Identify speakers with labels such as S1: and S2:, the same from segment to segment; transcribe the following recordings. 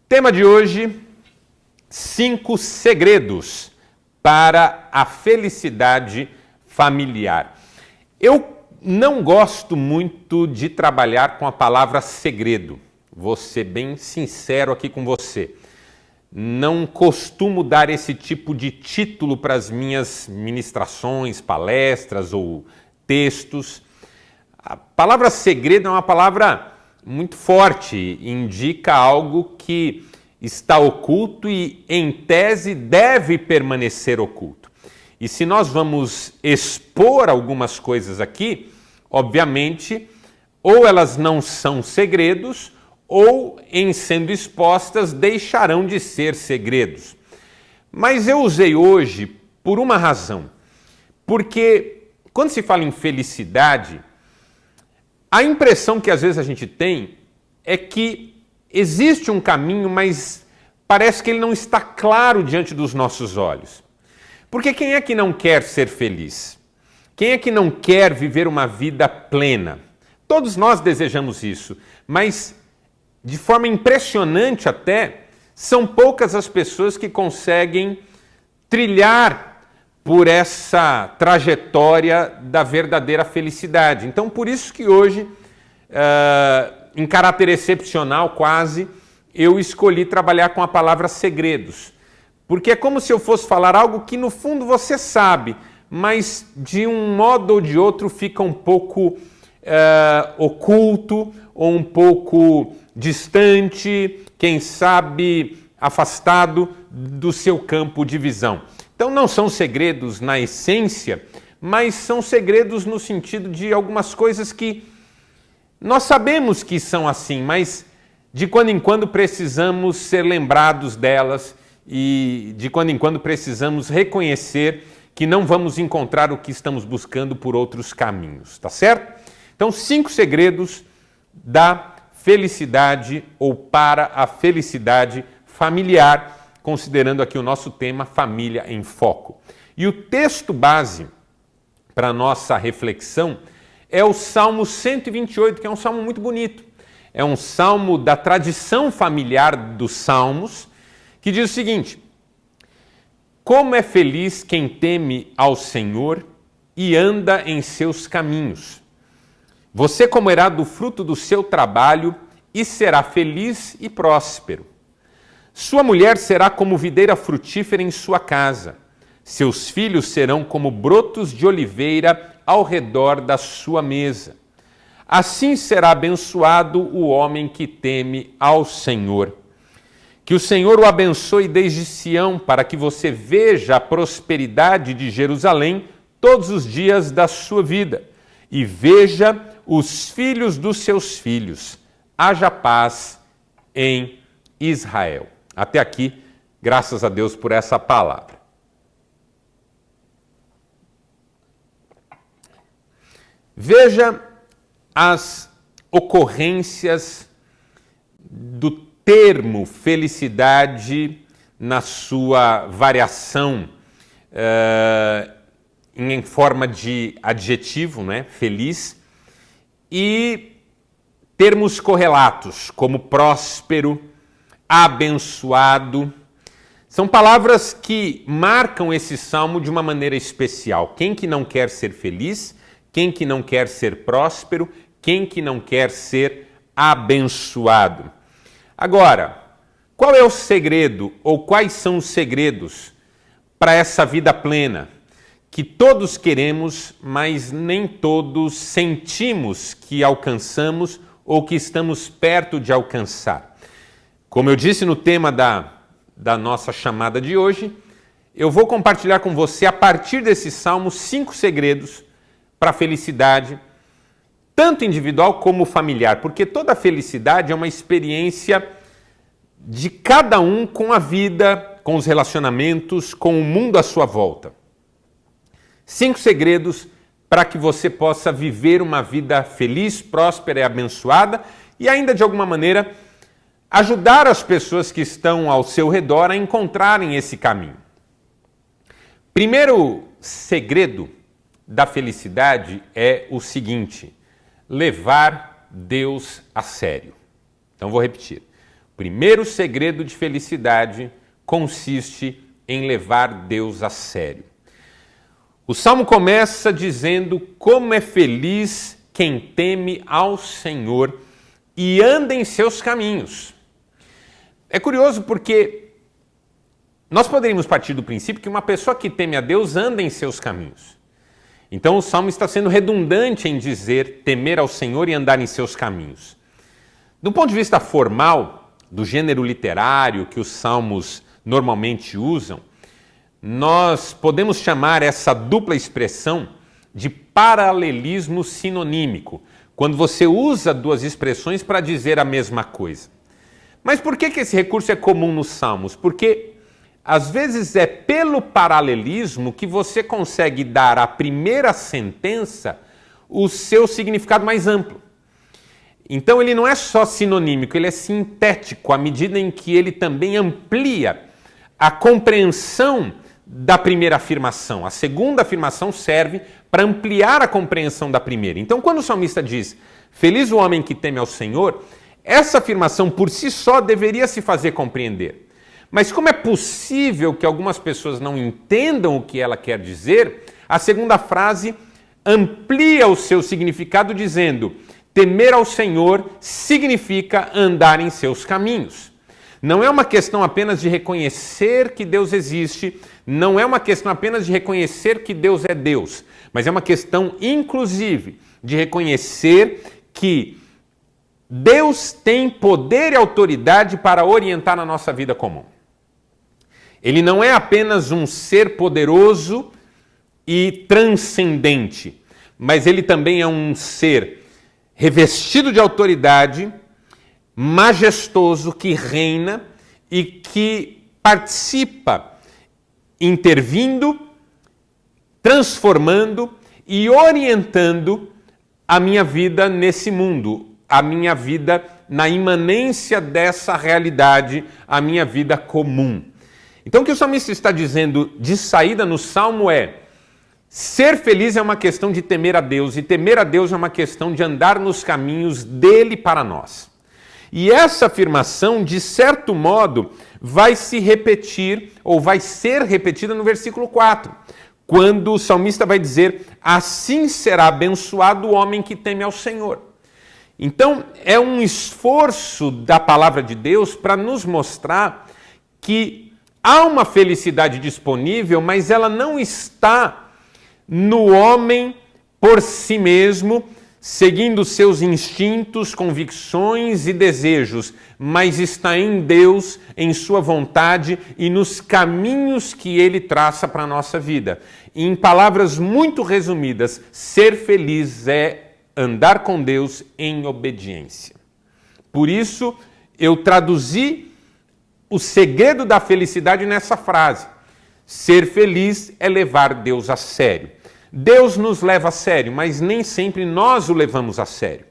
S1: Tema de hoje: 5 segredos para a felicidade familiar. Eu não gosto muito de trabalhar com a palavra segredo. Vou ser bem sincero aqui com você. Não costumo dar esse tipo de título para as minhas ministrações, palestras ou textos. A palavra segredo é uma palavra muito forte, indica algo que está oculto e, em tese, deve permanecer oculto. E se nós vamos expor algumas coisas aqui, obviamente, ou elas não são segredos, ou, em sendo expostas, deixarão de ser segredos. Mas eu usei hoje por uma razão. Porque, quando se fala em felicidade, a impressão que às vezes a gente tem é que existe um caminho, mas parece que ele não está claro diante dos nossos olhos. Porque quem é que não quer ser feliz? Quem é que não quer viver uma vida plena? Todos nós desejamos isso, mas de forma impressionante até, são poucas as pessoas que conseguem trilhar por essa trajetória da verdadeira felicidade. Então, por isso que hoje, em caráter excepcional quase, eu escolhi trabalhar com a palavra segredos. Porque é como se eu fosse falar algo que no fundo você sabe, mas de um modo ou de outro fica um pouco oculto ou um pouco distante, quem sabe afastado do seu campo de visão. Então não são segredos na essência, mas são segredos no sentido de algumas coisas que nós sabemos que são assim, mas de quando em quando precisamos ser lembrados delas e de quando em quando precisamos reconhecer que não vamos encontrar o que estamos buscando por outros caminhos, tá certo? Então, 5 segredos da felicidade ou para a felicidade familiar, considerando aqui o nosso tema Família em Foco. E o texto base para a nossa reflexão é o Salmo 128, que é um salmo muito bonito. É um salmo da tradição familiar dos salmos, que diz o seguinte: como é feliz quem teme ao Senhor e anda em seus caminhos. Você comerá do fruto do seu trabalho e será feliz e próspero. Sua mulher será como videira frutífera em sua casa. Seus filhos serão como brotos de oliveira ao redor da sua mesa. Assim será abençoado o homem que teme ao Senhor. Que o Senhor o abençoe desde Sião, para que você veja a prosperidade de Jerusalém todos os dias da sua vida, e veja os filhos dos seus filhos. Haja paz em Israel. Até aqui, graças a Deus por essa palavra. Veja as ocorrências do termo felicidade na sua variação em forma de adjetivo, né? Feliz, e termos correlatos como próspero, abençoado. São palavras que marcam esse salmo de uma maneira especial. Quem que não quer ser feliz? Quem que não quer ser próspero? Quem que não quer ser abençoado? Agora, qual é o segredo ou quais são os segredos para essa vida plena que todos queremos, mas nem todos sentimos que alcançamos ou que estamos perto de alcançar? Como eu disse no tema da nossa chamada de hoje, eu vou compartilhar com você, a partir desse salmo, 5 segredos para a felicidade, tanto individual como familiar, porque toda felicidade é uma experiência de cada um com a vida, com os relacionamentos, com o mundo à sua volta. 5 segredos para que você possa viver uma vida feliz, próspera e abençoada e ainda de alguma maneira ajudar as pessoas que estão ao seu redor a encontrarem esse caminho. Primeiro segredo da felicidade é o seguinte: levar Deus a sério. Então vou repetir. primeiro segredo de felicidade consiste em levar Deus a sério. O Salmo começa dizendo como é feliz quem teme ao Senhor e anda em seus caminhos. É curioso porque nós poderíamos partir do princípio que uma pessoa que teme a Deus anda em seus caminhos. Então o Salmo está sendo redundante em dizer temer ao Senhor e andar em seus caminhos. Do ponto de vista formal, do gênero literário que os Salmos normalmente usam, nós podemos chamar essa dupla expressão de paralelismo sinonímico, quando você usa duas expressões para dizer a mesma coisa. Mas por que esse recurso é comum nos Salmos? Porque às vezes é pelo paralelismo que você consegue dar à primeira sentença o seu significado mais amplo. Então ele não é só sinonímico, ele é sintético, à medida em que ele também amplia a compreensão da primeira afirmação. A segunda afirmação serve para ampliar a compreensão da primeira. Então, quando o salmista diz, feliz o homem que teme ao Senhor, essa afirmação por si só deveria se fazer compreender. Mas como é possível que algumas pessoas não entendam o que ela quer dizer, a segunda frase amplia o seu significado dizendo, temer ao Senhor significa andar em seus caminhos. Não é uma questão apenas de reconhecer que Deus existe, não é uma questão apenas de reconhecer que Deus é Deus, mas é uma questão, inclusive, de reconhecer que Deus tem poder e autoridade para orientar a nossa vida comum. Ele não é apenas um ser poderoso e transcendente, mas ele também é um ser revestido de autoridade, majestoso, que reina e que participa, intervindo, transformando e orientando a minha vida nesse mundo, a minha vida na imanência dessa realidade, a minha vida comum. Então o que o salmista está dizendo de saída no Salmo é, ser feliz é uma questão de temer a Deus e temer a Deus é uma questão de andar nos caminhos dele para nós. E essa afirmação, de certo modo, vai se repetir, ou vai ser repetida no versículo 4, quando o salmista vai dizer, assim será abençoado o homem que teme ao Senhor. Então, é um esforço da palavra de Deus para nos mostrar que há uma felicidade disponível, mas ela não está no homem por si mesmo, seguindo seus instintos, convicções e desejos, mas está em Deus, em sua vontade e nos caminhos que Ele traça para a nossa vida. E em palavras muito resumidas, ser feliz é andar com Deus em obediência. Por isso, eu traduzi o segredo da felicidade nessa frase. Ser feliz é levar Deus a sério. Deus nos leva a sério, mas nem sempre nós o levamos a sério.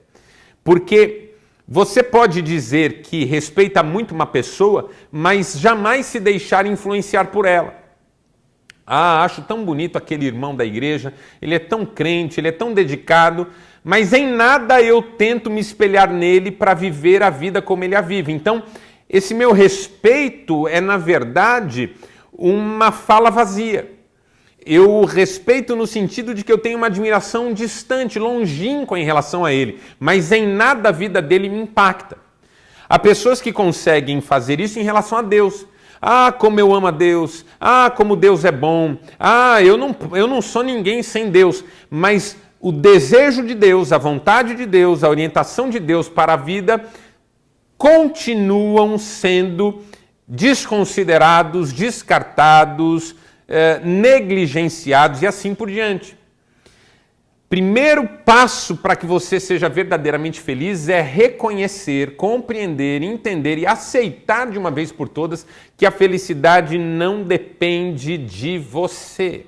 S1: Porque você pode dizer que respeita muito uma pessoa, mas jamais se deixar influenciar por ela. Ah, acho tão bonito aquele irmão da igreja, ele é tão crente, ele é tão dedicado, mas em nada eu tento me espelhar nele para viver a vida como ele a vive. Então, esse meu respeito é, na verdade, uma fala vazia. Eu respeito no sentido de que eu tenho uma admiração distante, longínqua em relação a ele, mas em nada a vida dele me impacta. Há pessoas que conseguem fazer isso em relação a Deus. Ah, como eu amo a Deus. Ah, como Deus é bom. Ah, eu não sou ninguém sem Deus. Mas o desejo de Deus, a vontade de Deus, a orientação de Deus para a vida continuam sendo desconsiderados, descartados, negligenciados e assim por diante. Primeiro passo para que você seja verdadeiramente feliz é reconhecer, compreender, entender e aceitar de uma vez por todas que a felicidade não depende de você.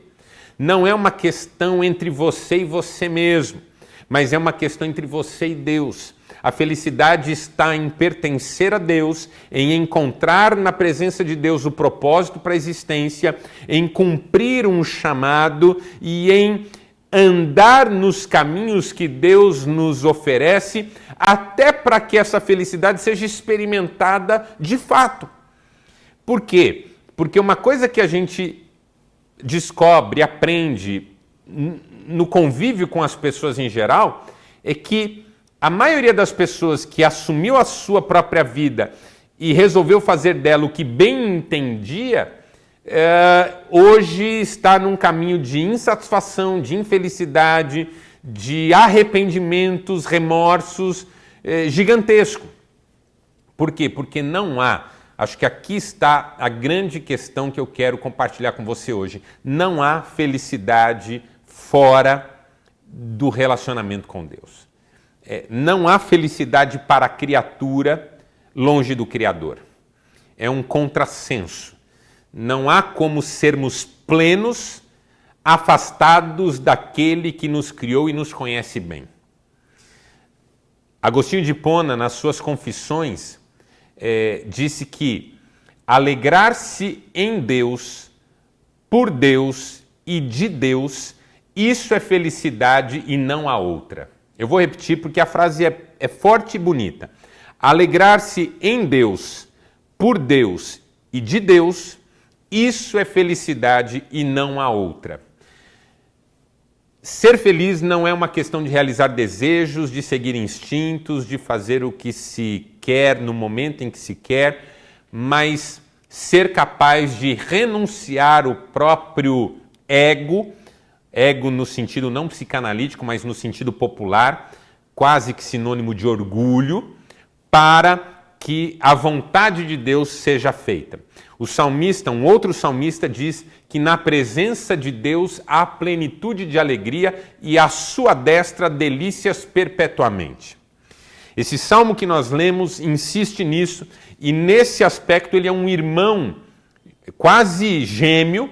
S1: Não é uma questão entre você e você mesmo, mas é uma questão entre você e Deus. A felicidade está em pertencer a Deus, em encontrar na presença de Deus o propósito para a existência, em cumprir um chamado e em andar nos caminhos que Deus nos oferece, até para que essa felicidade seja experimentada de fato. Por quê? Porque uma coisa que a gente descobre, aprende no convívio com as pessoas em geral, é que a maioria das pessoas que assumiu a sua própria vida e resolveu fazer dela o que bem entendia, hoje está num caminho de insatisfação, de infelicidade, de arrependimentos, remorsos gigantesco. Por quê? Porque não há, acho que aqui está a grande questão que eu quero compartilhar com você hoje, não há felicidade fora do relacionamento com Deus. Não há felicidade para a criatura longe do Criador. É um contrassenso. Não há como sermos plenos afastados daquele que nos criou e nos conhece bem. Agostinho de Hipona, nas suas Confissões, disse que alegrar-se em Deus, por Deus e de Deus, isso é felicidade e não há outra. Eu vou repetir porque a frase é forte e bonita. Alegrar-se em Deus, por Deus e de Deus, isso é felicidade e não há outra. Ser feliz não é uma questão de realizar desejos, de seguir instintos, de fazer o que se quer no momento em que se quer, mas ser capaz de renunciar o próprio ego no sentido não psicanalítico, mas no sentido popular, quase que sinônimo de orgulho, para que a vontade de Deus seja feita. O salmista, um outro salmista, diz que na presença de Deus há plenitude de alegria e à sua destra delícias perpetuamente. Esse salmo que nós lemos insiste nisso e nesse aspecto ele é um irmão quase gêmeo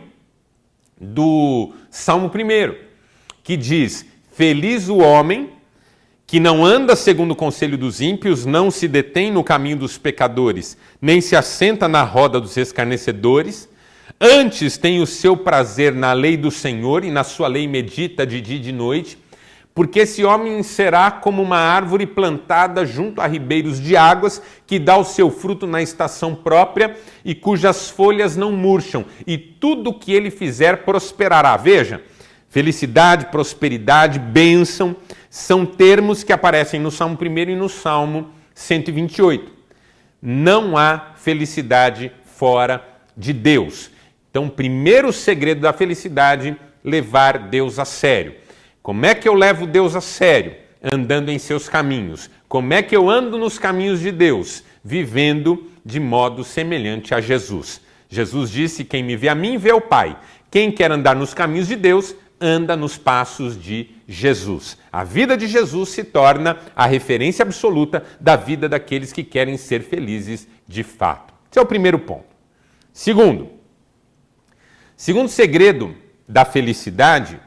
S1: do Salmo 1, que diz: feliz o homem que não anda segundo o conselho dos ímpios, não se detém no caminho dos pecadores, nem se assenta na roda dos escarnecedores, antes tem o seu prazer na lei do Senhor e na sua lei medita de dia e de noite, porque esse homem será como uma árvore plantada junto a ribeiros de águas, que dá o seu fruto na estação própria e cujas folhas não murcham, e tudo que ele fizer prosperará. Veja, felicidade, prosperidade, bênção, são termos que aparecem no Salmo 1 e no Salmo 128. Não há felicidade fora de Deus. Então, o primeiro segredo da felicidade, levar Deus a sério. Como é que eu levo Deus a sério? Andando em seus caminhos. Como é que eu ando nos caminhos de Deus? Vivendo de modo semelhante a Jesus. Jesus disse: quem me vê a mim, vê o Pai. Quem quer andar nos caminhos de Deus, anda nos passos de Jesus. A vida de Jesus se torna a referência absoluta da vida daqueles que querem ser felizes de fato. Esse é o primeiro ponto. Segundo segredo da felicidade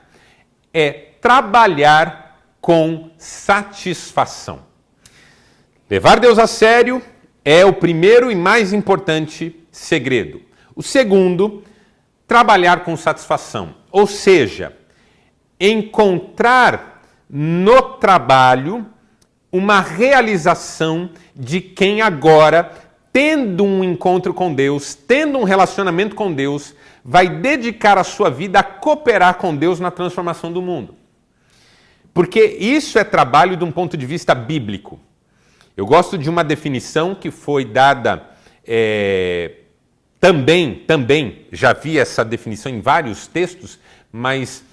S1: é trabalhar com satisfação. Levar Deus a sério é o primeiro e mais importante segredo. O segundo, trabalhar com satisfação, ou seja, encontrar no trabalho uma realização de quem agora, tendo um encontro com Deus, tendo um relacionamento com Deus, vai dedicar a sua vida a cooperar com Deus na transformação do mundo. Porque isso é trabalho de um ponto de vista bíblico. Eu gosto de uma definição que foi dada também, já vi essa definição em vários textos, mas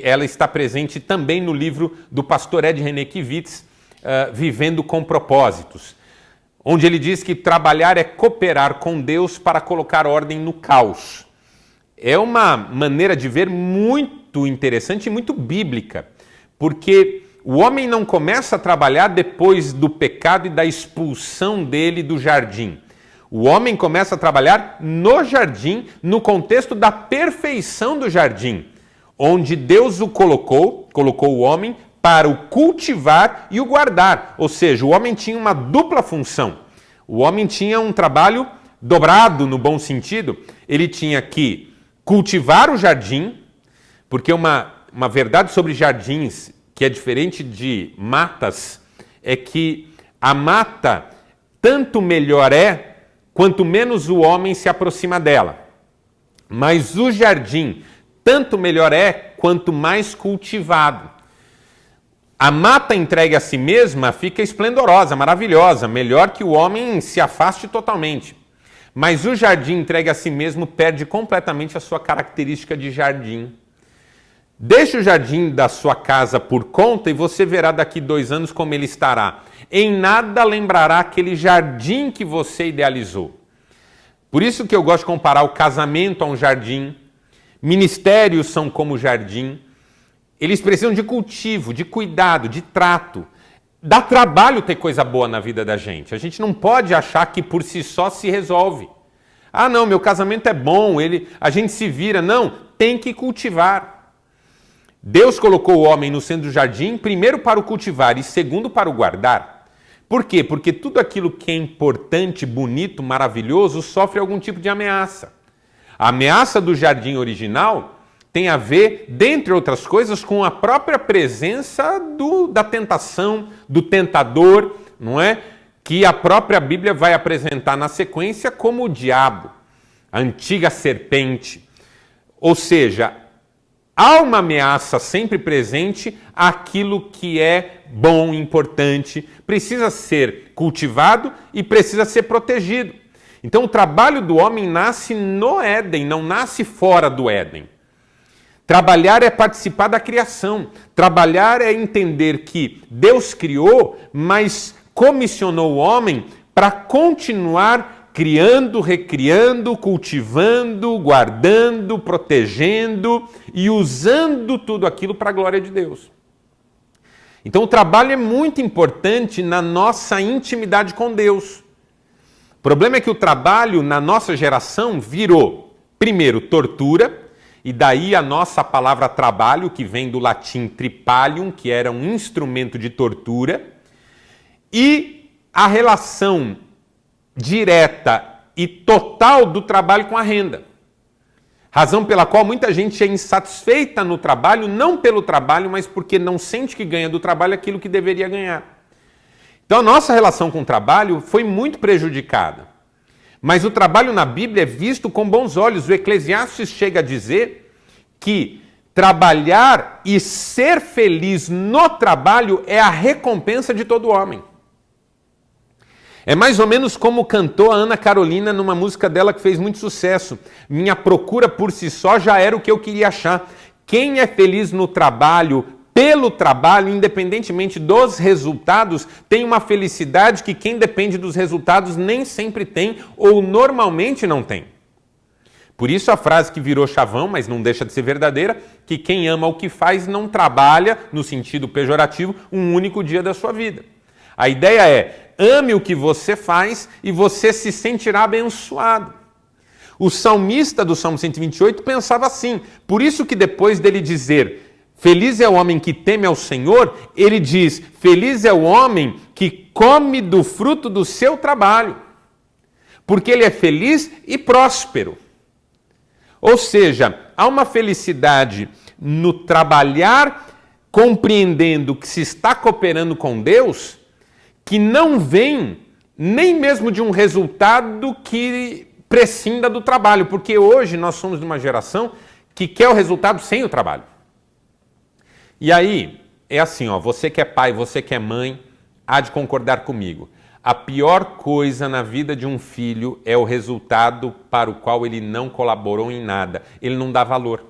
S1: ela está presente também no livro do pastor Ed René Kivitz, Vivendo com Propósitos, onde ele diz que trabalhar é cooperar com Deus para colocar ordem no caos. É uma maneira de ver muito interessante e muito bíblica, porque o homem não começa a trabalhar depois do pecado e da expulsão dele do jardim. O homem começa a trabalhar no jardim, no contexto da perfeição do jardim, onde Deus o colocou o homem para o cultivar e o guardar. Ou seja, o homem tinha uma dupla função. O homem tinha um trabalho dobrado no bom sentido. Ele tinha que cultivar o jardim, porque uma uma verdade sobre jardins que é diferente de matas, é que a mata tanto melhor é, quanto menos o homem se aproxima dela. Mas o jardim tanto melhor é, quanto mais cultivado. A mata entregue a si mesma fica esplendorosa, maravilhosa, melhor que o homem se afaste totalmente. Mas o jardim entregue a si mesmo perde completamente a sua característica de jardim. Deixe o jardim da sua casa por conta e você verá daqui 2 anos como ele estará. Em nada lembrará aquele jardim que você idealizou. Por isso que eu gosto de comparar o casamento a um jardim. Ministérios são como jardim. Eles precisam de cultivo, de cuidado, de trato. Dá trabalho ter coisa boa na vida da gente. A gente não pode achar que por si só se resolve. Ah, não, meu casamento é bom, a gente se vira. Não, tem que cultivar. Deus colocou o homem no centro do jardim, primeiro para o cultivar e segundo para o guardar. Por quê? Porque tudo aquilo que é importante, bonito, maravilhoso, sofre algum tipo de ameaça. A ameaça do jardim original tem a ver, dentre outras coisas, com a própria presença da tentação, do tentador, não é? Que a própria Bíblia vai apresentar na sequência como o diabo, a antiga serpente. Ou seja, há uma ameaça sempre presente àquilo que é bom, importante, precisa ser cultivado e precisa ser protegido. Então o trabalho do homem nasce no Éden, não nasce fora do Éden. Trabalhar é participar da criação. Trabalhar é entender que Deus criou, mas comissionou o homem para continuar criando, recriando, cultivando, guardando, protegendo e usando tudo aquilo para a glória de Deus. Então o trabalho é muito importante na nossa intimidade com Deus. O problema é que o trabalho na nossa geração virou, primeiro, tortura, e daí a nossa palavra trabalho, que vem do latim tripalium, que era um instrumento de tortura, e a relação direta e total do trabalho com a renda. Razão pela qual muita gente é insatisfeita no trabalho, não pelo trabalho, mas porque não sente que ganha do trabalho aquilo que deveria ganhar. Então a nossa relação com o trabalho foi muito prejudicada. Mas o trabalho na Bíblia é visto com bons olhos. O Eclesiastes chega a dizer que trabalhar e ser feliz no trabalho é a recompensa de todo homem. É mais ou menos como cantou a Ana Carolina numa música dela que fez muito sucesso. Minha procura por si só já era o que eu queria achar. Quem é feliz no trabalho, pelo trabalho, independentemente dos resultados, tem uma felicidade que quem depende dos resultados nem sempre tem ou normalmente não tem. Por isso a frase que virou chavão, mas não deixa de ser verdadeira, que quem ama o que faz não trabalha, no sentido pejorativo, um único dia da sua vida. A ideia é, ame o que você faz e você se sentirá abençoado. O salmista do Salmo 128 pensava assim, por isso que depois dele dizer, feliz é o homem que teme ao Senhor, ele diz, feliz é o homem que come do fruto do seu trabalho, porque ele é feliz e próspero. Ou seja, há uma felicidade no trabalhar, compreendendo que se está cooperando com Deus, que não vem nem mesmo de um resultado que prescinda do trabalho, porque hoje nós somos de uma geração que quer o resultado sem o trabalho. E aí, é assim, ó, você que é pai, você que é mãe, há de concordar comigo. A pior coisa na vida de um filho é o resultado para o qual ele não colaborou em nada, ele não dá valor.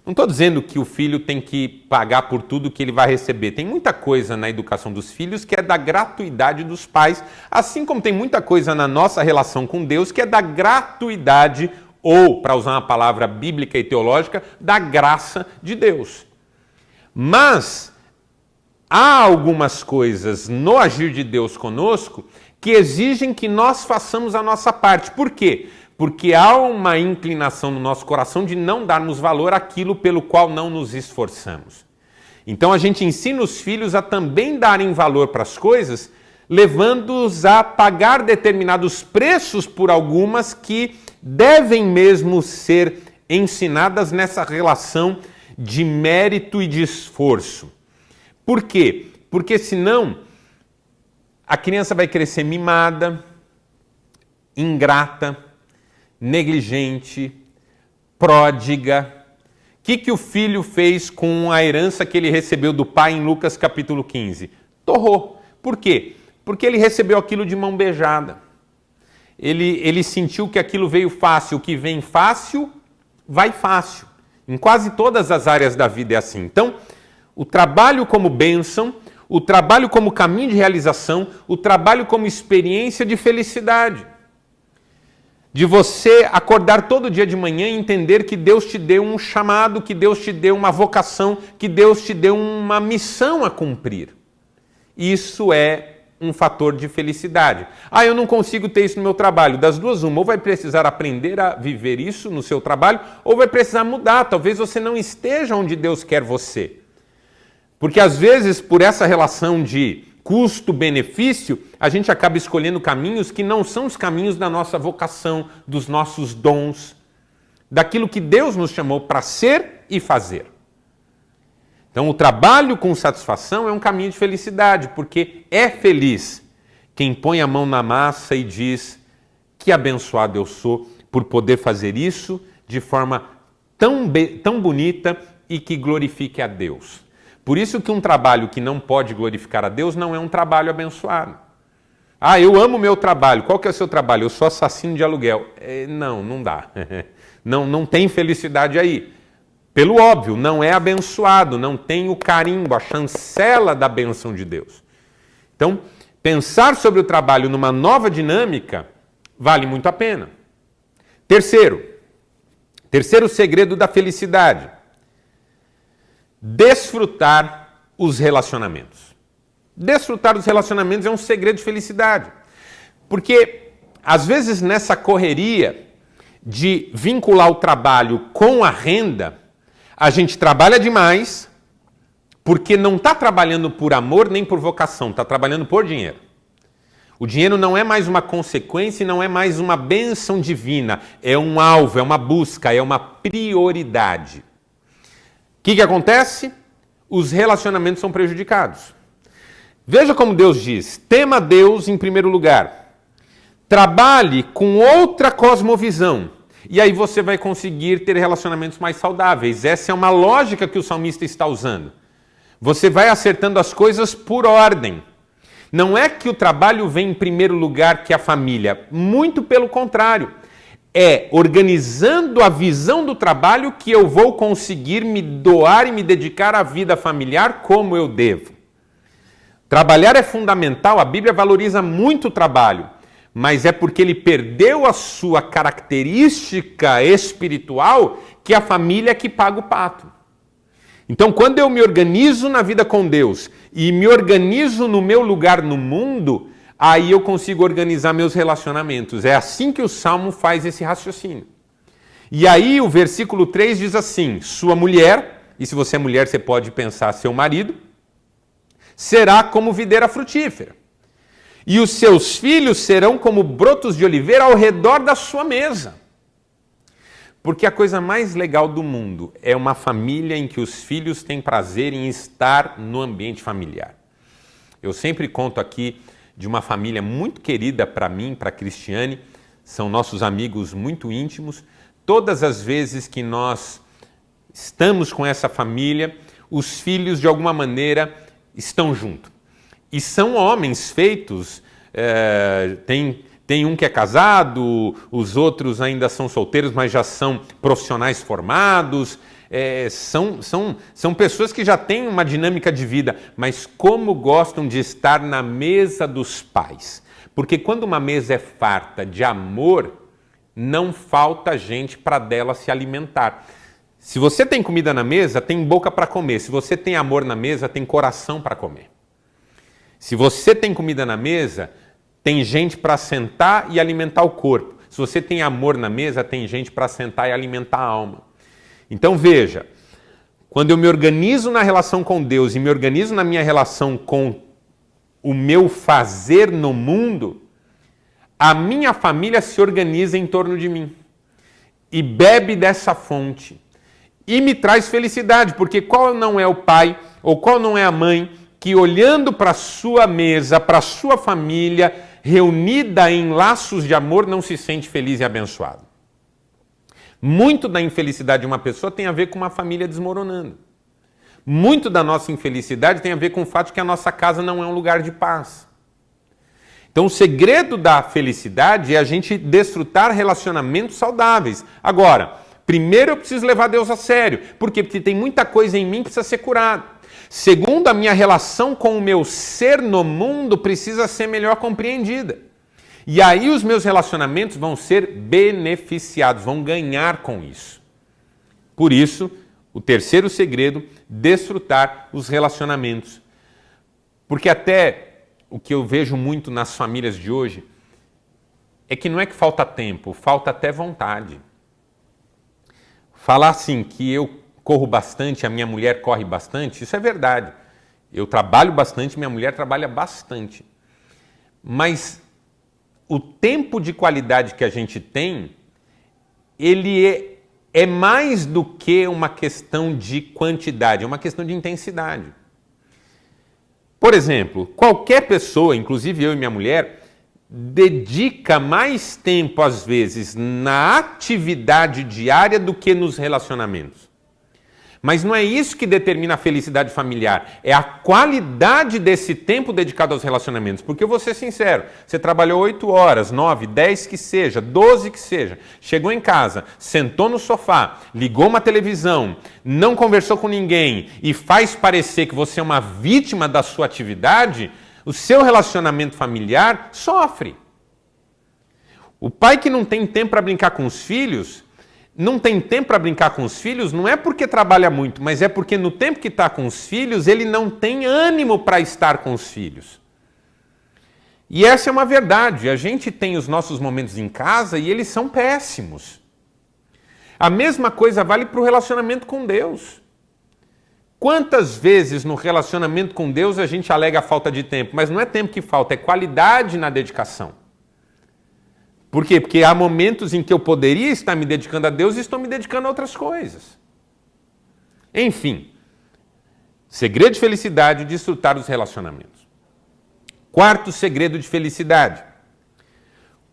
S1: Não estou dizendo que o filho tem que pagar por tudo que ele vai receber. Tem muita coisa na educação dos filhos que é da gratuidade dos pais, assim como tem muita coisa na nossa relação com Deus que é da gratuidade, ou, para usar uma palavra bíblica e teológica, da graça de Deus. Mas há algumas coisas no agir de Deus conosco que exigem que nós façamos a nossa parte. Por quê? Porque há uma inclinação no nosso coração de não darmos valor àquilo pelo qual não nos esforçamos. Então a gente ensina os filhos a também darem valor para as coisas, levando-os a pagar determinados preços por algumas que devem mesmo ser ensinadas nessa relação de mérito e de esforço. Por quê? Porque senão a criança vai crescer mimada, ingrata, negligente, pródiga. O que o filho fez com a herança que ele recebeu do pai em Lucas capítulo 15? Torrou. Por quê? Porque ele recebeu aquilo de mão beijada. Ele sentiu que aquilo veio fácil. O que vem fácil, vai fácil. Em quase todas as áreas da vida é assim. Então, o trabalho como bênção, o trabalho como caminho de realização, o trabalho como experiência de felicidade. De você acordar todo dia de manhã e entender que Deus te deu um chamado, que Deus te deu uma vocação, que Deus te deu uma missão a cumprir. Isso é um fator de felicidade. Eu não consigo ter isso no meu trabalho. Das duas, uma, ou vai precisar aprender a viver isso no seu trabalho, ou vai precisar mudar. Talvez você não esteja onde Deus quer você. Porque às vezes, por essa relação de custo-benefício, a gente acaba escolhendo caminhos que não são os caminhos da nossa vocação, dos nossos dons, daquilo que Deus nos chamou para ser e fazer. Então, o trabalho com satisfação é um caminho de felicidade, porque é feliz quem põe a mão na massa e diz que abençoado eu sou por poder fazer isso de forma tão bonita e que glorifique a Deus. Por isso que um trabalho que não pode glorificar a Deus não é um trabalho abençoado. Eu amo o meu trabalho. Qual que é o seu trabalho? Eu sou assassino de aluguel. Não dá. Não tem felicidade aí. Pelo óbvio, não é abençoado, não tem o carimbo, a chancela da bênção de Deus. Então, pensar sobre o trabalho numa nova dinâmica vale muito a pena. Terceiro segredo da felicidade. Desfrutar os relacionamentos. Desfrutar os relacionamentos é um segredo de felicidade. Porque, às vezes, nessa correria de vincular o trabalho com a renda, a gente trabalha demais porque não está trabalhando por amor nem por vocação, está trabalhando por dinheiro. O dinheiro não é mais uma consequência e não é mais uma bênção divina, é um alvo, é uma busca, é uma prioridade. O que acontece? Os relacionamentos são prejudicados. Veja como Deus diz, tema Deus em primeiro lugar. Trabalhe com outra cosmovisão. E aí você vai conseguir ter relacionamentos mais saudáveis. Essa é uma lógica que o salmista está usando. Você vai acertando as coisas por ordem. Não é que o trabalho vem em primeiro lugar que a família. Muito pelo contrário. É organizando a visão do trabalho que eu vou conseguir me doar e me dedicar à vida familiar como eu devo. Trabalhar é fundamental, a Bíblia valoriza muito o trabalho, mas é porque ele perdeu a sua característica espiritual que a família é que paga o pato. Então, quando eu me organizo na vida com Deus e me organizo no meu lugar no mundo, aí eu consigo organizar meus relacionamentos. É assim que o Salmo faz esse raciocínio. E aí o versículo 3 diz assim, sua mulher, e se você é mulher você pode pensar seu marido, será como videira frutífera. E os seus filhos serão como brotos de oliveira ao redor da sua mesa. Porque a coisa mais legal do mundo é uma família em que os filhos têm prazer em estar no ambiente familiar. Eu sempre conto aqui de uma família muito querida para mim, para a Cristiane, são nossos amigos muito íntimos. Todas as vezes que nós estamos com essa família, os filhos de alguma maneira estão junto. E são homens feitos, tem um que é casado, os outros ainda são solteiros, mas já são profissionais formados, são pessoas que já têm uma dinâmica de vida, mas como gostam de estar na mesa dos pais. Porque quando uma mesa é farta de amor, não falta gente para dela se alimentar. Se você tem comida na mesa, tem boca para comer. Se você tem amor na mesa, tem coração para comer. Se você tem comida na mesa, tem gente para sentar e alimentar o corpo. Se você tem amor na mesa, tem gente para sentar e alimentar a alma. Então veja, quando eu me organizo na relação com Deus e me organizo na minha relação com o meu fazer no mundo, a minha família se organiza em torno de mim e bebe dessa fonte. e me traz felicidade, porque qual não é o pai ou qual não é a mãe que olhando para a sua mesa, para a sua família, reunida em laços de amor, não se sente feliz e abençoado? Muito da infelicidade de uma pessoa tem a ver com uma família desmoronando. Muito da nossa infelicidade tem a ver com o fato de que a nossa casa não é um lugar de paz. Então o segredo da felicidade é a gente desfrutar relacionamentos saudáveis. Agora, primeiro eu preciso levar Deus a sério. Por quê? Porque tem muita coisa em mim que precisa ser curada. Segundo, a minha relação com o meu ser no mundo precisa ser melhor compreendida. E aí os meus relacionamentos vão ser beneficiados, vão ganhar com isso. Por isso, o terceiro segredo, desfrutar os relacionamentos. Porque até o que eu vejo muito nas famílias de hoje é que não é que falta tempo, falta até vontade. Falar assim que eu corro bastante, a minha mulher corre bastante, isso é verdade. Eu trabalho bastante, minha mulher trabalha bastante. Mas o tempo de qualidade que a gente tem, ele é mais do que uma questão de quantidade, é uma questão de intensidade. Por exemplo, qualquer pessoa, inclusive eu e minha mulher, dedica mais tempo, às vezes, na atividade diária do que nos relacionamentos. Mas não é isso que determina a felicidade familiar, é a qualidade desse tempo dedicado aos relacionamentos. Porque eu vou ser sincero, você trabalhou 8 horas, 9, 10 que seja, 12 que seja, chegou em casa, sentou no sofá, ligou uma televisão, não conversou com ninguém e faz parecer que você é uma vítima da sua atividade, o seu relacionamento familiar sofre. O pai que não tem tempo para brincar com os filhos, não tem tempo para brincar com os filhos, não é porque trabalha muito, mas é porque no tempo que está com os filhos, ele não tem ânimo para estar com os filhos. E essa é uma verdade. A gente tem os nossos momentos em casa e eles são péssimos. A mesma coisa vale para o relacionamento com Deus. Quantas vezes no relacionamento com Deus a gente alega a falta de tempo, mas não é tempo que falta, é qualidade na dedicação. Por quê? Porque há momentos em que eu poderia estar me dedicando a Deus e estou me dedicando a outras coisas. Enfim, segredo de felicidade, desfrutar dos relacionamentos. Quarto segredo de felicidade,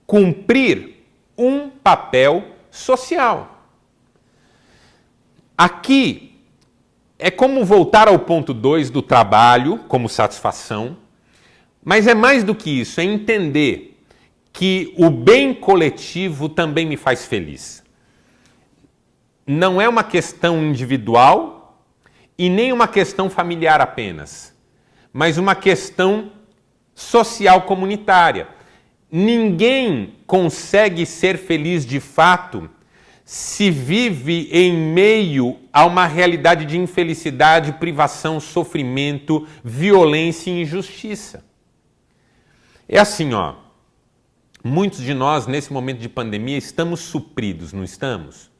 S1: cumprir um papel social. Aqui é como voltar ao ponto 2 do trabalho como satisfação, mas é mais do que isso, é entender que o bem coletivo também me faz feliz. Não é uma questão individual e nem uma questão familiar apenas, mas uma questão social comunitária. Ninguém consegue ser feliz de fato se vive em meio a uma realidade de infelicidade, privação, sofrimento, violência e injustiça. É assim, ó. Muitos de nós, nesse momento de pandemia, estamos supridos, não estamos?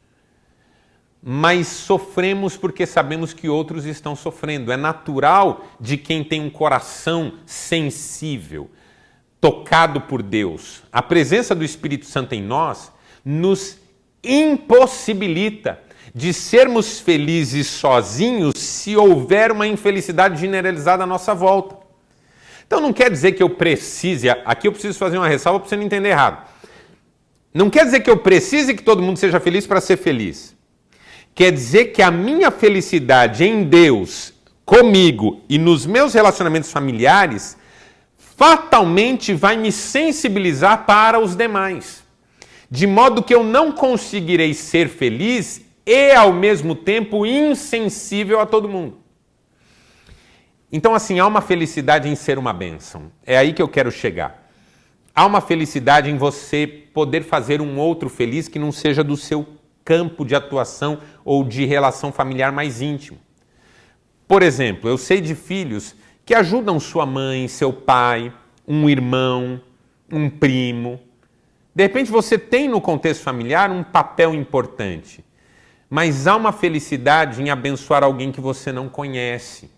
S1: Mas sofremos porque sabemos que outros estão sofrendo. É natural de quem tem um coração sensível, tocado por Deus. A presença do Espírito Santo em nós nos impossibilita de sermos felizes sozinhos se houver uma infelicidade generalizada à nossa volta. Então não quer dizer que eu precise, aqui eu preciso fazer uma ressalva para você não entender errado. Não quer dizer que eu precise que todo mundo seja feliz para ser feliz. Quer dizer que a minha felicidade em Deus, comigo e nos meus relacionamentos familiares, fatalmente vai me sensibilizar para os demais. De modo que eu não conseguirei ser feliz e, ao mesmo tempo, insensível a todo mundo. Então, assim, há uma felicidade em ser uma bênção. É aí que eu quero chegar. Há uma felicidade em você poder fazer um outro feliz que não seja do seu campo de atuação ou de relação familiar mais íntimo. Por exemplo, eu sei de filhos que ajudam sua mãe, seu pai, um irmão, um primo. De repente você tem no contexto familiar um papel importante, mas há uma felicidade em abençoar alguém que você não conhece.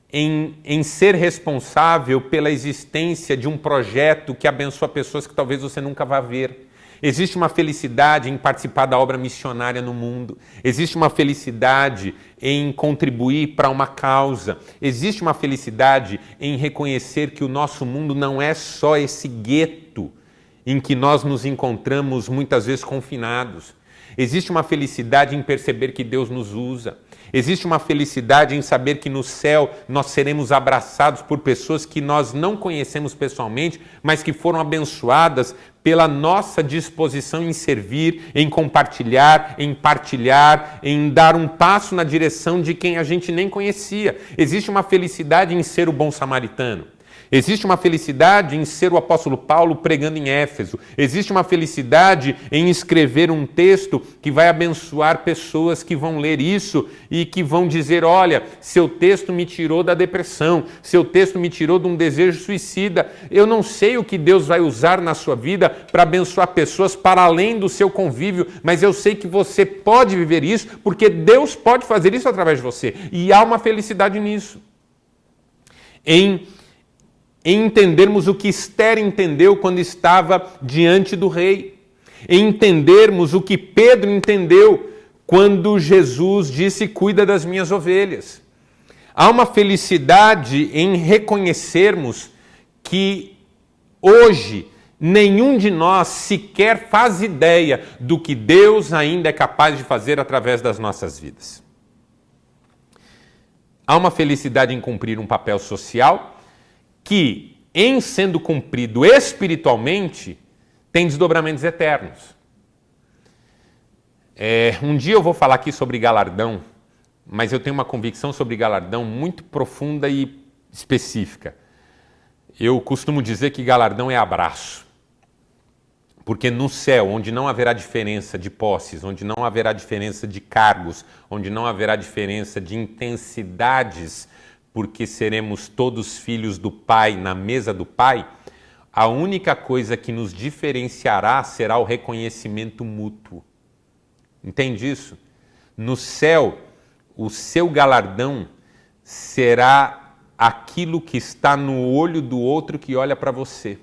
S1: Em ser responsável pela existência de um projeto que abençoa pessoas que talvez você nunca vá ver. Existe uma felicidade em participar da obra missionária no mundo. Existe uma felicidade em contribuir para uma causa. Existe uma felicidade em reconhecer que o nosso mundo não é só esse gueto em que nós nos encontramos muitas vezes confinados. Existe uma felicidade em perceber que Deus nos usa. Existe uma felicidade em saber que no céu nós seremos abraçados por pessoas que nós não conhecemos pessoalmente, mas que foram abençoadas pela nossa disposição em servir, em compartilhar, em partilhar, em dar um passo na direção de quem a gente nem conhecia. Existe uma felicidade em ser o bom samaritano. Existe uma felicidade em ser o apóstolo Paulo pregando em Éfeso. Existe uma felicidade em escrever um texto que vai abençoar pessoas que vão ler isso e que vão dizer, olha, seu texto me tirou da depressão, seu texto me tirou de um desejo suicida. Eu não sei o que Deus vai usar na sua vida para abençoar pessoas para além do seu convívio, mas eu sei que você pode viver isso porque Deus pode fazer isso através de você. E há uma felicidade nisso. Em entendermos o que Esther entendeu quando estava diante do rei, em entendermos o que Pedro entendeu quando Jesus disse, cuida das minhas ovelhas. Há uma felicidade em reconhecermos que hoje nenhum de nós sequer faz ideia do que Deus ainda é capaz de fazer através das nossas vidas. Há uma felicidade em cumprir um papel social que, em sendo cumprido espiritualmente, tem desdobramentos eternos. Um dia eu vou falar aqui sobre galardão, mas eu tenho uma convicção sobre galardão muito profunda e específica. Eu costumo dizer que galardão é abraço. Porque no céu, onde não haverá diferença de posses, onde não haverá diferença de cargos, onde não haverá diferença de intensidades, porque seremos todos filhos do Pai na mesa do Pai, a única coisa que nos diferenciará será o reconhecimento mútuo. Entende isso? No céu, o seu galardão será aquilo que está no olho do outro que olha para você.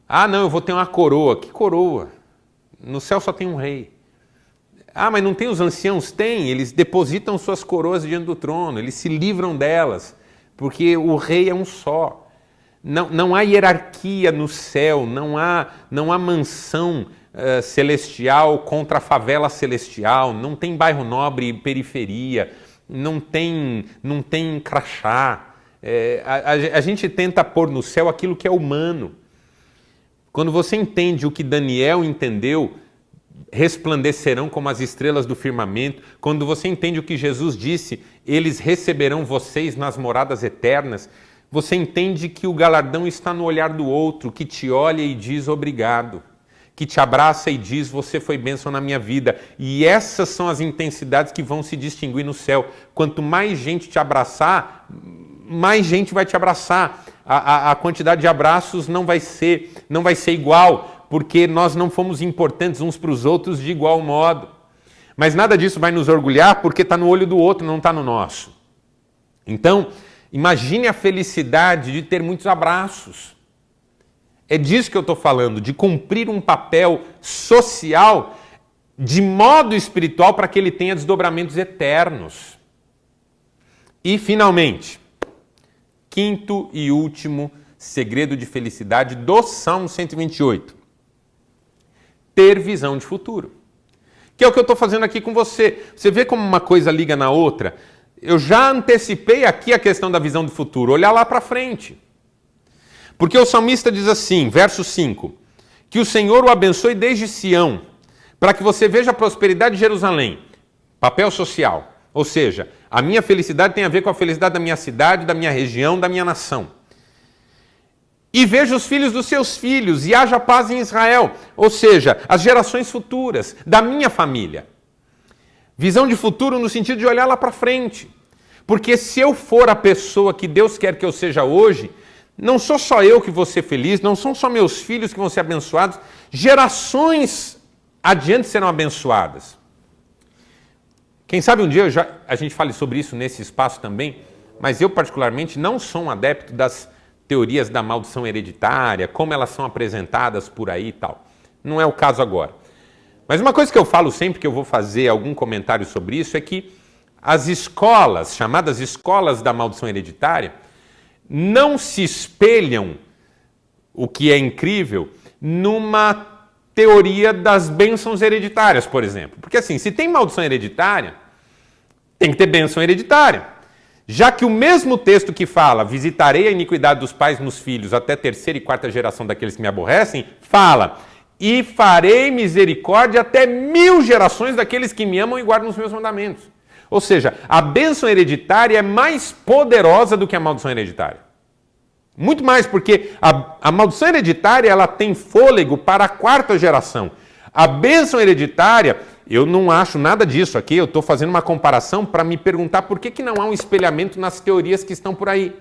S1: Ah, não, eu vou ter uma coroa. Que coroa? No céu só tem um rei. Ah, mas não tem os anciãos? Tem, eles depositam suas coroas diante do trono, eles se livram delas, porque o rei é um só. Não há hierarquia no céu, não há mansão celestial contra a favela celestial, não tem bairro nobre e periferia, não tem crachá. A gente tenta pôr no céu aquilo que é humano. Quando você entende o que Daniel entendeu, resplandecerão como as estrelas do firmamento. Quando você entende o que Jesus disse, eles receberão vocês nas moradas eternas, você entende que o galardão está no olhar do outro, que te olha e diz obrigado, que te abraça e diz você foi bênção na minha vida. E essas são as intensidades que vão se distinguir no céu. Quanto mais gente te abraçar, mais gente vai te abraçar. A quantidade de abraços não vai ser igual, porque nós não fomos importantes uns para os outros de igual modo. Mas nada disso vai nos orgulhar, porque está no olho do outro, não está no nosso. Então, imagine a felicidade de ter muitos abraços. É disso que eu estou falando, de cumprir um papel social de modo espiritual para que ele tenha desdobramentos eternos. E, finalmente, quinto e último segredo de felicidade do Salmo 128. Ter visão de futuro. Que é o que eu estou fazendo aqui com você. Você vê como uma coisa liga na outra? Eu já antecipei aqui a questão da visão do futuro. Olhar lá para frente. Porque o salmista diz assim, verso 5, que o Senhor o abençoe desde Sião, para que você veja a prosperidade de Jerusalém. Papel social. Ou seja, a minha felicidade tem a ver com a felicidade da minha cidade, da minha região, da minha nação. E veja os filhos dos seus filhos, e haja paz em Israel. Ou seja, as gerações futuras, da minha família. Visão de futuro no sentido de olhar lá para frente. Porque se eu for a pessoa que Deus quer que eu seja hoje, não sou só eu que vou ser feliz, não são só meus filhos que vão ser abençoados, gerações adiante serão abençoadas. Quem sabe um dia a gente fale sobre isso nesse espaço também, mas eu particularmente não sou um adepto das teorias da maldição hereditária, como elas são apresentadas por aí e tal. Não é o caso agora. Mas uma coisa que eu falo sempre que eu vou fazer algum comentário sobre isso é que as escolas, chamadas escolas da maldição hereditária, não se espelham, o que é incrível, numa teoria das bênçãos hereditárias, por exemplo. Porque assim, se tem maldição hereditária, tem que ter bênção hereditária. Já que o mesmo texto que fala, visitarei a iniquidade dos pais nos filhos até terceira e quarta geração daqueles que me aborrecem, fala, e farei misericórdia até 1000 gerações daqueles que me amam e guardam os meus mandamentos. Ou seja, a bênção hereditária é mais poderosa do que a maldição hereditária. Muito mais, porque a maldição hereditária ela tem fôlego para a quarta geração. A bênção hereditária, eu não acho nada disso aqui, eu estou fazendo uma comparação para me perguntar por que não há um espelhamento nas teorias que estão por aí.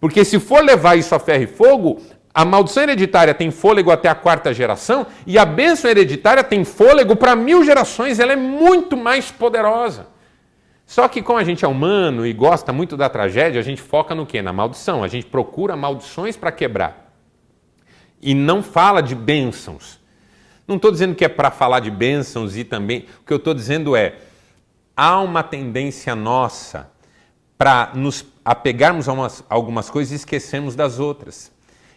S1: Porque se for levar isso a ferro e fogo, a maldição hereditária tem fôlego até a quarta geração e a bênção hereditária tem fôlego para 1000 gerações, ela é muito mais poderosa. Só que como a gente é humano e gosta muito da tragédia, a gente foca no quê? Na maldição. A gente procura maldições para quebrar. E não fala de bênçãos. Não estou dizendo que é para falar de bênçãos e também... O que eu estou dizendo é, há uma tendência nossa para nos apegarmos a algumas coisas e esquecermos das outras.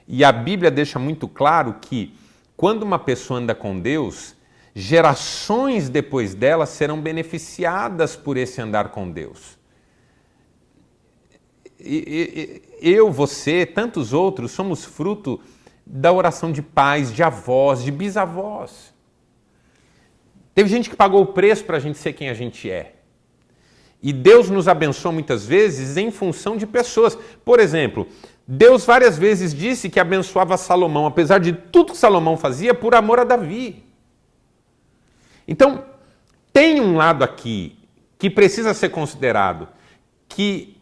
S1: E a Bíblia deixa muito claro que quando uma pessoa anda com Deus, gerações depois dela serão beneficiadas por esse andar com Deus. Eu, você, tantos outros, somos fruto da oração de pais, de avós, de bisavós. Teve gente que pagou o preço para a gente ser quem a gente é. E Deus nos abençoa muitas vezes em função de pessoas. Por exemplo, Deus várias vezes disse que abençoava Salomão, apesar de tudo que Salomão fazia, por amor a Davi. Então, tem um lado aqui que precisa ser considerado, que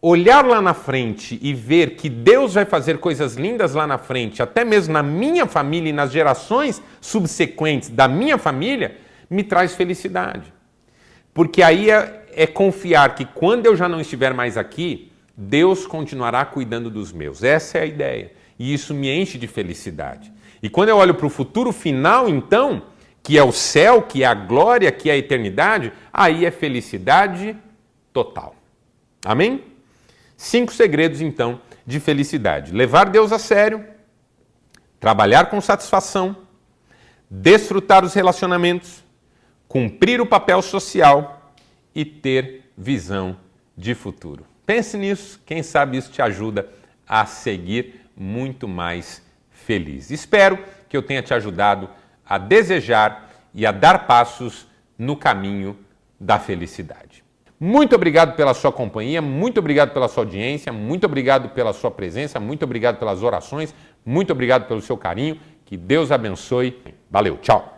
S1: olhar lá na frente e ver que Deus vai fazer coisas lindas lá na frente, até mesmo na minha família e nas gerações subsequentes da minha família, me traz felicidade. Porque aí é confiar que quando eu já não estiver mais aqui, Deus continuará cuidando dos meus. Essa é a ideia. E isso me enche de felicidade. E quando eu olho para o futuro final, então, que é o céu, que é a glória, que é a eternidade, aí é felicidade total. Amém? 5 segredos, então, de felicidade. Levar Deus a sério, trabalhar com satisfação, desfrutar os relacionamentos, cumprir o papel social e ter visão de futuro. Pense nisso, quem sabe isso te ajuda a seguir muito mais feliz. Espero que eu tenha te ajudado a desejar e a dar passos no caminho da felicidade. Muito obrigado pela sua companhia, muito obrigado pela sua audiência, muito obrigado pela sua presença, muito obrigado pelas orações, muito obrigado pelo seu carinho. Que Deus abençoe. Valeu, tchau.